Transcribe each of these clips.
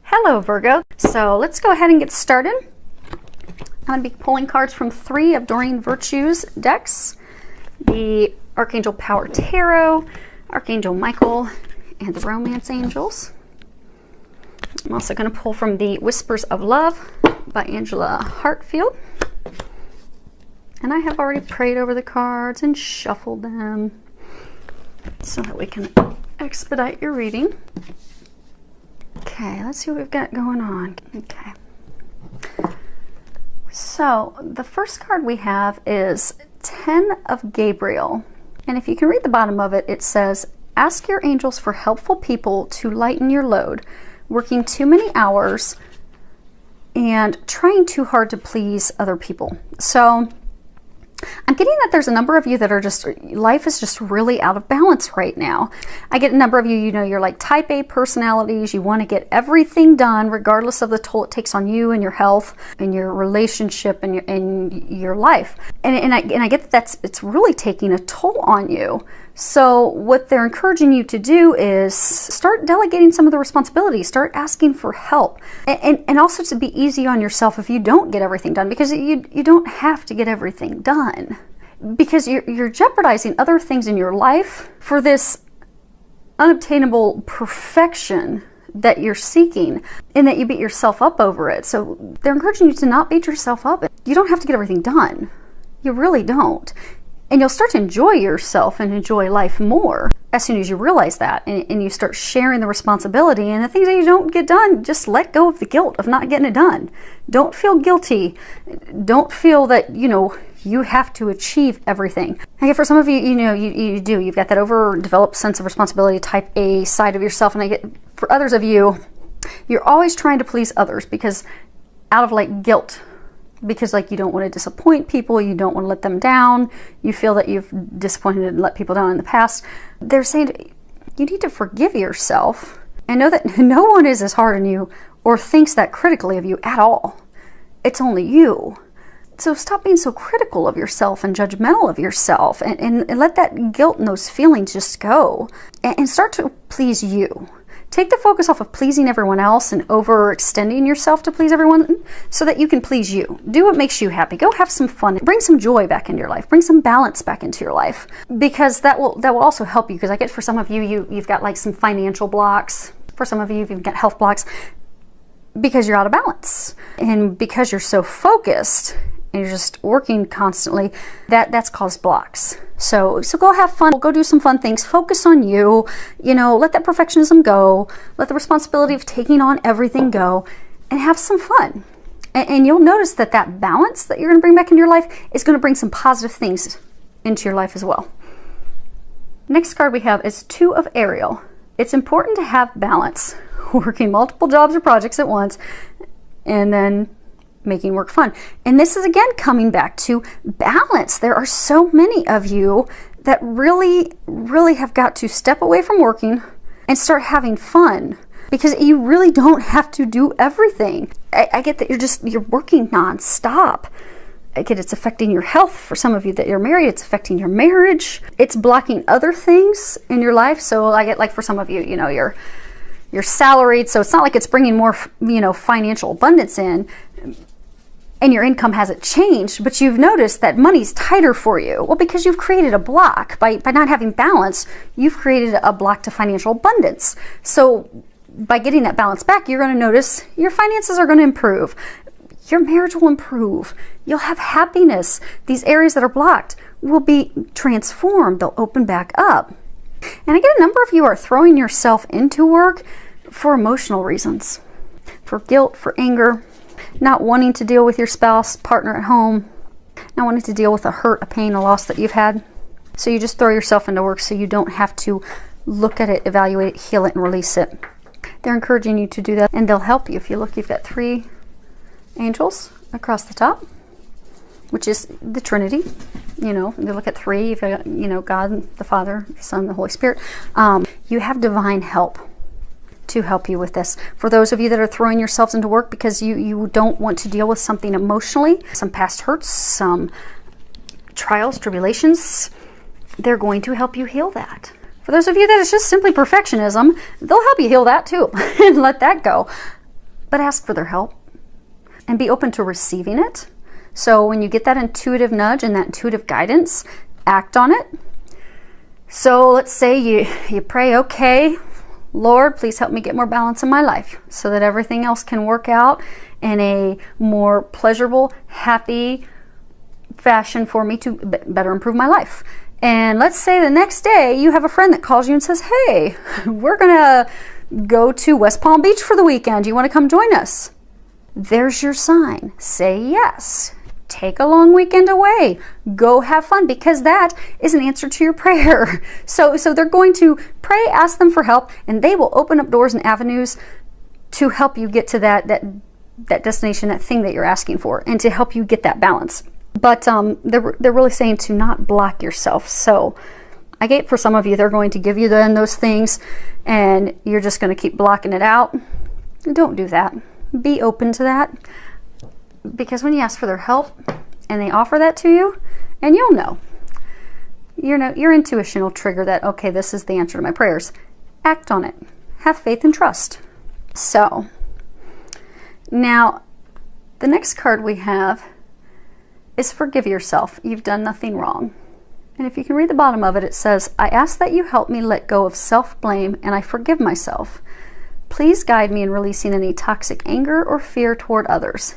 Hello Virgo. So let's go ahead and get started. I'm going to be pulling cards from 3 of Doreen Virtue's decks. The Archangel Power Tarot, Archangel Michael, and the Romance Angels. I'm also going to pull from the Whispers of Love by Angela Hartfield. And I have already prayed over the cards and shuffled them so that we can expedite your reading. Okay, let's see what we've got going on. Okay. So the first card we have is 10 of Gabriel. And if you can read the bottom of it, it says, ask your angels for helpful people to lighten your load, working too many hours and trying too hard to please other people. So I'm getting that there's a number of you that are just, life is just really out of balance right now. I get a number of you, you know, you're like type A personalities. You want to get everything done regardless of the toll it takes on you and your health and your relationship and your life. And I get that it's really taking a toll on you. So what they're encouraging you to do is start delegating some of the responsibilities, start asking for help, and also to be easy on yourself if you don't get everything done, because you don't have to get everything done, because you're jeopardizing other things in your life for this unobtainable perfection that you're seeking, and that you beat yourself up over it. So they're encouraging you to not beat yourself up. You don't have to get everything done. You really don't. And you'll start to enjoy yourself and enjoy life more as soon as you realize that, and you start sharing the responsibility, and the things that you don't get done, just let go of the guilt of not getting it done. Don't feel guilty. Don't feel that, you know, you have to achieve everything. I get for some of you, you know, you do. You've got that overdeveloped sense of responsibility, type A side of yourself. And I get for others of you, you're always trying to please others because out of like guilt. Because like you don't want to disappoint people, you don't want to let them down, you feel that you've disappointed and let people down in the past. They're saying you need to forgive yourself and know that no one is as hard on you or thinks that critically of you at all. It's only you. So stop being so critical of yourself and judgmental of yourself, and let that guilt and those feelings just go, and start to please you. Take the focus off of pleasing everyone else and overextending yourself to please everyone so that you can please you. Do what makes you happy. Go have some fun. Bring some joy back into your life. Bring some balance back into your life, because that will also help you. Because I get for some of you, you've got like some financial blocks. For some of you, you've got health blocks because you're out of balance. And because you're so focused and you're just working constantly, that's caused blocks. So go have fun, go do some fun things, focus on you, you know, let that perfectionism go, let the responsibility of taking on everything go, and have some fun. And you'll notice that that balance that you're going to bring back into your life is going to bring some positive things into your life as well. Next card we have is 2 of Ariel. It's important to have balance, working multiple jobs or projects at once, and then making work fun. And this is again coming back to balance. There are so many of you that really have got to step away from working and start having fun, because you really don't have to do everything. I get that you're working nonstop. I get it's affecting your health. For some of you that you're married, it's affecting your marriage. It's blocking other things in your life. So I get like for some of you, you know, you're salaried, so it's not like it's bringing more, you know, financial abundance in, and your income hasn't changed, but you've noticed that money's tighter for you. Well, because you've created a block. By not having balance, you've created a block to financial abundance. So by getting that balance back, you're going to notice your finances are going to improve. Your marriage will improve. You'll have happiness. These areas that are blocked will be transformed. They'll open back up. And I get a number of you are throwing yourself into work for emotional reasons, for guilt, for anger, not wanting to deal with your spouse, partner at home, not wanting to deal with a hurt, a pain, a loss that you've had. So you just throw yourself into work so you don't have to look at it, evaluate it, heal it, and release it. They're encouraging you to do that, and they'll help you. If you look, you've got 3 angels across the top, which is the Trinity. You know, you look at 3, you've got, you know, God, the Father, the Son, the Holy Spirit. You have divine help to help you with this. For those of you that are throwing yourselves into work because you don't want to deal with something emotionally, some past hurts, some trials, tribulations, they're going to help you heal that. For those of you that it's just simply perfectionism, they'll help you heal that too and let that go. but ask for their help and be open to receiving it. So when you get that intuitive nudge and that intuitive guidance, act on it. So let's say you pray, okay, Lord, please help me get more balance in my life so that everything else can work out in a more pleasurable, happy fashion for me to better improve my life. And let's say the next day you have a friend that calls you and says, hey, we're gonna go to West Palm Beach for the weekend. Do you want to come join us? There's your sign. Say yes. Take a long weekend away. Go have fun, because that is an answer to your prayer. So they're going to pray, ask them for help, and they will open up doors and avenues to help you get to that destination, that thing that you're asking for, and to help you get that balance. But they're really saying to not block yourself. So I get for some of you, they're going to give you then those things, and you're just going to keep blocking it out. Don't do that. Be open to that. Because when you ask for their help and they offer that to you, and you'll know, your intuition will trigger that, okay, this is the answer to my prayers. Act on it. Have faith and trust. So now the next card we have is forgive yourself. You've done nothing wrong. And if you can read the bottom of it, it says, I ask that you help me let go of self-blame, and I forgive myself. Please guide me in releasing any toxic anger or fear toward others.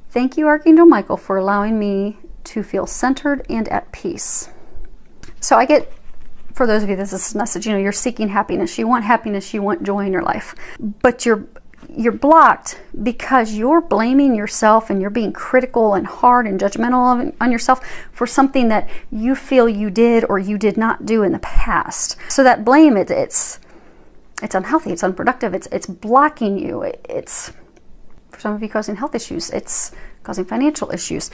Thank you, Archangel Michael, for allowing me to feel centered and at peace. So I get, for those of you, this is a message, you're seeking happiness. You want happiness, you want joy in your life. But you're blocked because you're blaming yourself, and you're being critical and hard and judgmental on yourself for something that you feel you did or you did not do in the past. So that blame, it's unhealthy, it's unproductive, it's blocking you. It's, for some of you, causing health issues, it's causing financial issues.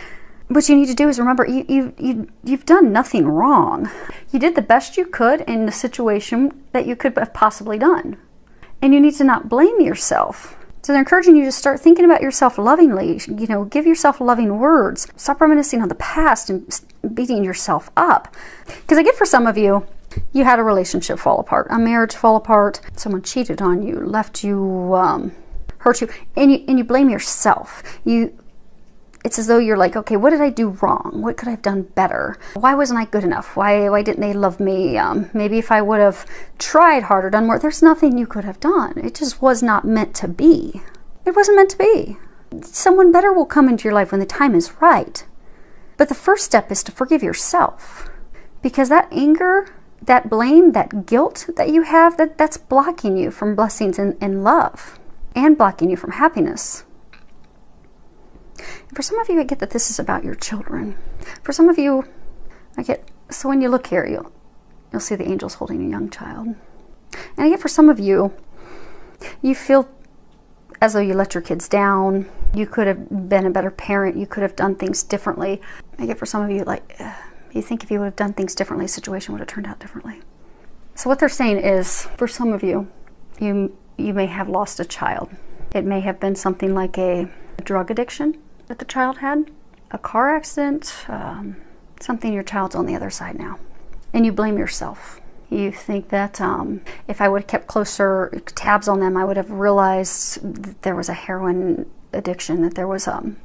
What you need to do is remember, you've done nothing wrong. You did the best you could in the situation that you could have possibly done. And you need to not blame yourself. So they're encouraging you to start thinking about yourself lovingly. Give yourself loving words. Stop reminiscing on the past and beating yourself up. Because I get for some of you, you had a relationship fall apart, a marriage fall apart, someone cheated on you, left you, hurt you, and you blame yourself. It's as though you're like, okay, what did I do wrong? What could I have done better? Why wasn't I good enough? Why didn't they love me? Maybe if I would have tried harder, done more. There's nothing you could have done. It just was not meant to be. It wasn't meant to be. Someone better will come into your life when the time is right. But the first step is to forgive yourself. Because that anger, that blame, that guilt that you have, that's blocking you from blessings and love, and blocking you from happiness. And for some of you, I get that this is about your children. For some of you, so when you look here, you'll see the angels holding a young child. And I get for some of you, you feel as though you let your kids down. You could have been a better parent. You could have done things differently. I get for some of you, you think if you would have done things differently, the situation would have turned out differently. So what they're saying is, for some of you, you may have lost a child. It may have been something like a drug addiction that the child had, a car accident, something your child's on the other side now. And you blame yourself. You think that if I would have kept closer tabs on them, I would have realized that there was a heroin addiction, that there was a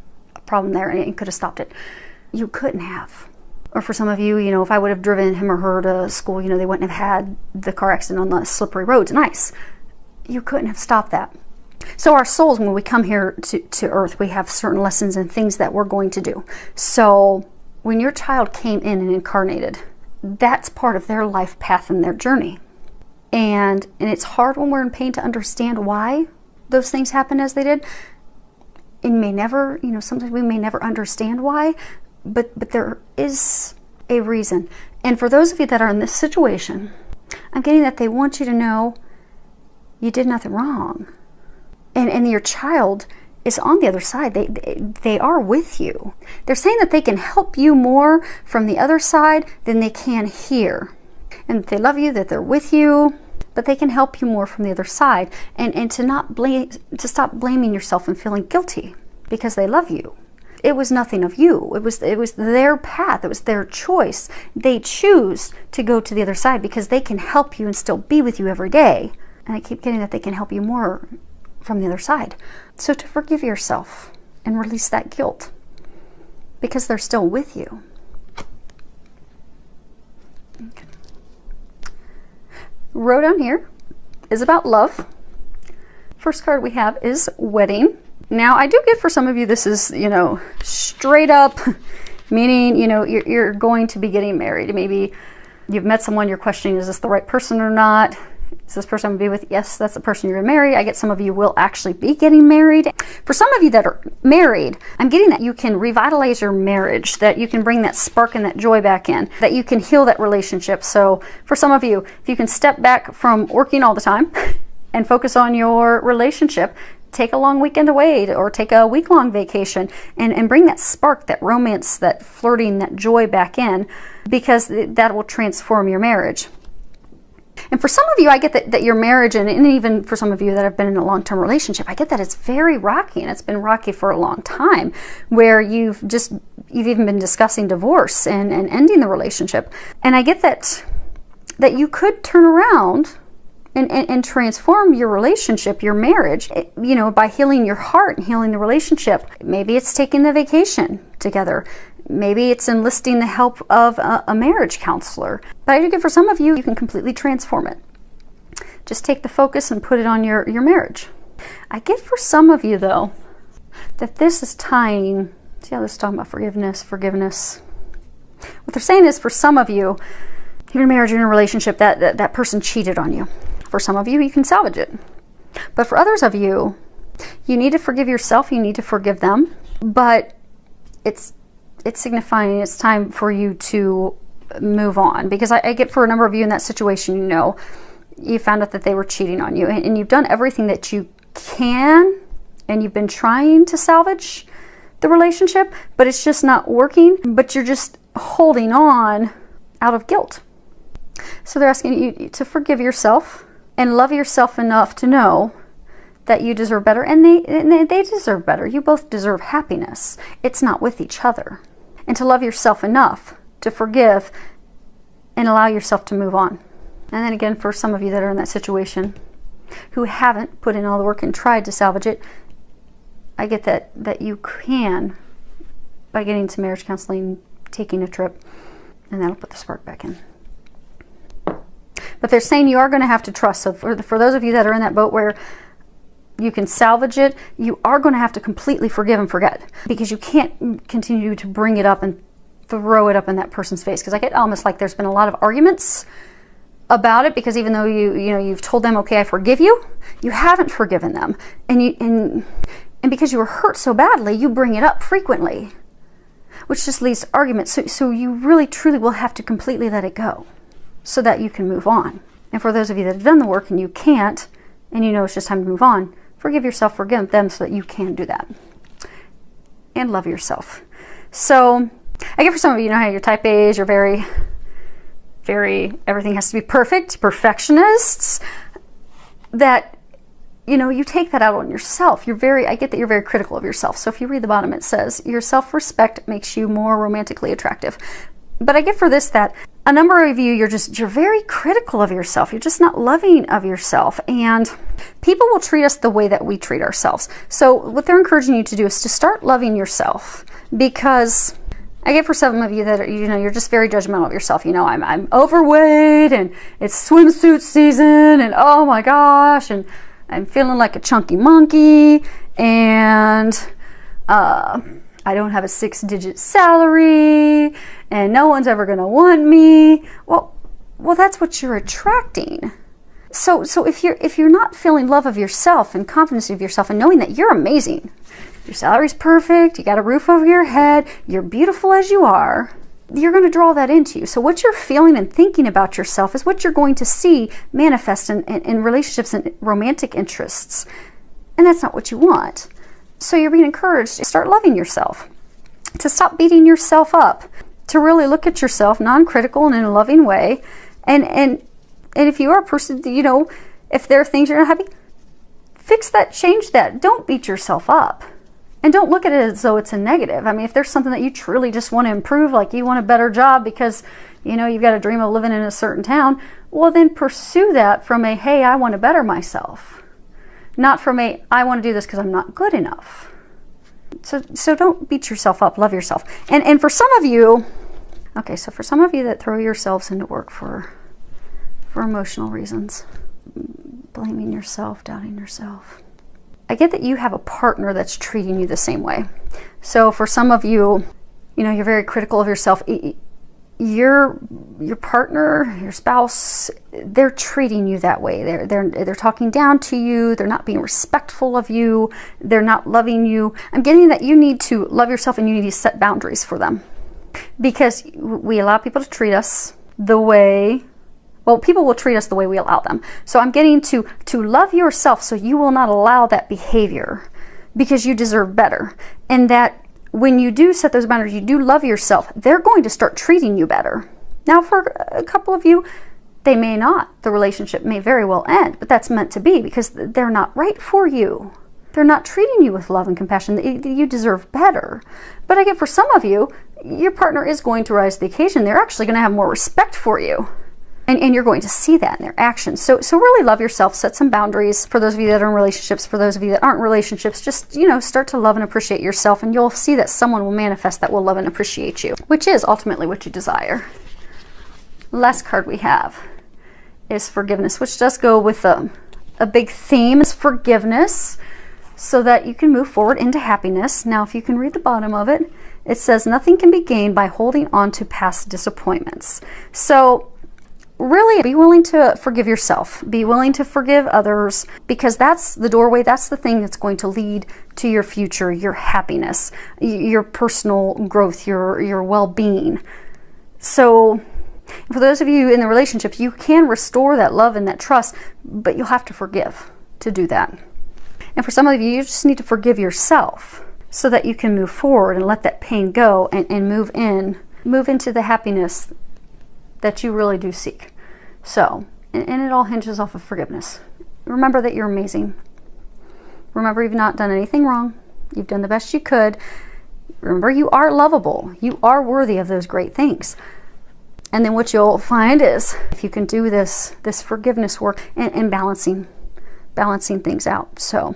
problem there, and could have stopped it. You couldn't have. Or for some of you, if I would have driven him or her to school, they wouldn't have had the car accident on the slippery roads and ice. You couldn't have stopped that. So our souls, when we come here to earth, we have certain lessons and things that we're going to do. So when your child came in and incarnated, that's part of their life path and their journey. And it's hard when we're in pain to understand why those things happened as they did. It may never, sometimes we may never understand why, but there is a reason. And for those of you that are in this situation, I'm getting that they want you to know you did nothing wrong. And your child is on the other side. They are with you. They're saying that they can help you more from the other side than they can here. And that they love you, that they're with you, but they can help you more from the other side. And to stop blaming yourself and feeling guilty because they love you. It was nothing of you. It was their path. It was their choice. They choose to go to the other side because they can help you and still be with you every day. And I keep getting that they can help you more from the other side. So to forgive yourself and release that guilt, because they're still with you. Okay. Row down here is about love. First card we have is wedding. Now, I do get for some of you, this is, straight up, meaning, you're going to be getting married. Maybe you've met someone, you're questioning, is this the right person or not? Is this person I'm going to be with? Yes, that's the person you're going to marry. I get some of you will actually be getting married. For some of you that are married, I'm getting that you can revitalize your marriage, that you can bring that spark and that joy back in, that you can heal that relationship. So for some of you, if you can step back from working all the time and focus on your relationship, take a long weekend away or take a week-long vacation and bring that spark, that romance, that flirting, that joy back in, because that will transform your marriage. And for some of you, I get that your marriage, and even for some of you that have been in a long-term relationship, I get that it's very rocky, and it's been rocky for a long time, where you've even been discussing divorce and ending the relationship. And I get that you could turn around and transform your relationship, your marriage, by healing your heart and healing the relationship. Maybe it's taking the vacation together. Maybe it's enlisting the help of a marriage counselor. But I do get for some of you, you can completely transform it. Just take the focus and put it on your marriage. I get for some of you, though, that this is tying, see how this is talking about forgiveness. What they're saying is, for some of you, you're in a marriage, you're in a relationship, that person cheated on you. For some of you, you can salvage it. But for others of you, you need to forgive yourself, you need to forgive them, but it's signifying it's time for you to move on. Because I get for a number of you in that situation, you found out that they were cheating on you, and you've done everything that you can, and you've been trying to salvage the relationship, but it's just not working, but you're just holding on out of guilt. So they're asking you to forgive yourself and love yourself enough to know that you deserve better, and they deserve better. You both deserve happiness. It's not with each other. And to love yourself enough to forgive and allow yourself to move on. And then again, for some of you that are in that situation who haven't put in all the work and tried to salvage it, I get that you can, by getting some marriage counseling, taking a trip, and that'll put the spark back in. But they're saying you are going to have to trust. So for those of you that are in that boat where you can salvage it, you are going to have to completely forgive and forget, because you can't continue to bring it up and throw it up in that person's face. Because I get almost like there's been a lot of arguments about it, because even though you've told them, okay, I forgive you, you haven't forgiven them, and because you were hurt so badly, you bring it up frequently, which just leads to arguments. So you really truly will have to completely let it go so that you can move on. And for those of you that have done the work and you can't, and it's just time to move on, forgive yourself, forgive them, so that you can do that. And love yourself. So I get for some of you, how your type A's, you're very, everything has to be perfect, perfectionists, that, you take that out on yourself. I get that you're very critical of yourself. So if you read the bottom, it says, your self-respect makes you more romantically attractive. But I get for this that a number of you, you're very critical of yourself. You're just not loving of yourself. And people will treat us the way that we treat ourselves. So what they're encouraging you to do is to start loving yourself. Because I get for some of you that are, you're just very judgmental of yourself. I'm overweight, and it's swimsuit season, and oh my gosh, and I'm feeling like a chunky monkey, and I don't have a 6-digit salary, and no one's ever going to want me. Well, that's what you're attracting. So if you're not feeling love of yourself and confidence of yourself and knowing that you're amazing, your salary's perfect, you got a roof over your head, you're beautiful as you are, you're going to draw that into you. So what you're feeling and thinking about yourself is what you're going to see manifest in relationships and romantic interests. And that's not what you want. So you're being encouraged to start loving yourself, to stop beating yourself up, to really look at yourself non-critical and in a loving way. And if you are a person, if there are things you're not happy, fix that, change that. Don't beat yourself up. And don't look at it as though it's a negative. I mean, if there's something that you truly just want to improve, like you want a better job because, you've got a dream of living in a certain town, well, then pursue that from hey, I want to better myself. not from a, I want to do this because I'm not good enough. So don't beat yourself up, love yourself. And for some of you, okay, so for some of you that throw yourselves into work for emotional reasons, blaming yourself, doubting yourself, I get that you have a partner that's treating you the same way. So for some of you, you know, you're very critical of yourself. Your partner, your spouse, they're treating you that way. They're talking down to you. They're not being respectful of you. They're not loving you. I'm getting that you need to love yourself and you need to set boundaries for them, because we allow people to treat us the way, well, people will treat us the way we allow them. So I'm getting to love yourself so you will not allow that behavior, because you deserve better. And that when you do set those boundaries, you do love yourself, they're going to start treating you better. Now, for a couple of you, they may not. The relationship may very well end, but that's meant to be, because they're not right for you. They're not treating you with love and compassion. You deserve better. But I get for some of you, your partner is going to rise to the occasion. They're actually going to have more respect for you. And you're going to see that in their actions. So really love yourself, set some boundaries. For those of you that are in relationships, for those of you that aren't in relationships, just, you know, start to love and appreciate yourself, and you'll see that someone will manifest that will love and appreciate you, which is ultimately what you desire. Last card we have is forgiveness, which does go with a big theme, is forgiveness, so that you can move forward into happiness. Now, if you can read the bottom of it, it says nothing can be gained by holding on to past disappointments. So really be willing to forgive yourself, be willing to forgive others, because that's the doorway, that's the thing that's going to lead to your future, your happiness, your personal growth, your well-being. So for those of you in the relationships, you can restore that love and that trust, but you'll have to forgive to do that. And for some of you, you just need to forgive yourself so that you can move forward and let that pain go and move into the happiness that you really do seek. So, and it all hinges off of forgiveness. Remember that you're amazing. Remember you've not done anything wrong. You've done the best you could. Remember you are lovable. You are worthy of those great things. And then what you'll find is, if you can do this forgiveness work and balancing things out. So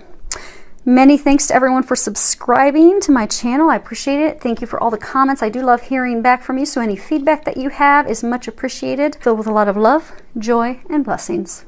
many thanks to everyone for subscribing to my channel. I appreciate it. Thank you for all the comments. I do love hearing back from you, so any feedback that you have is much appreciated. Filled with a lot of love, joy, and blessings.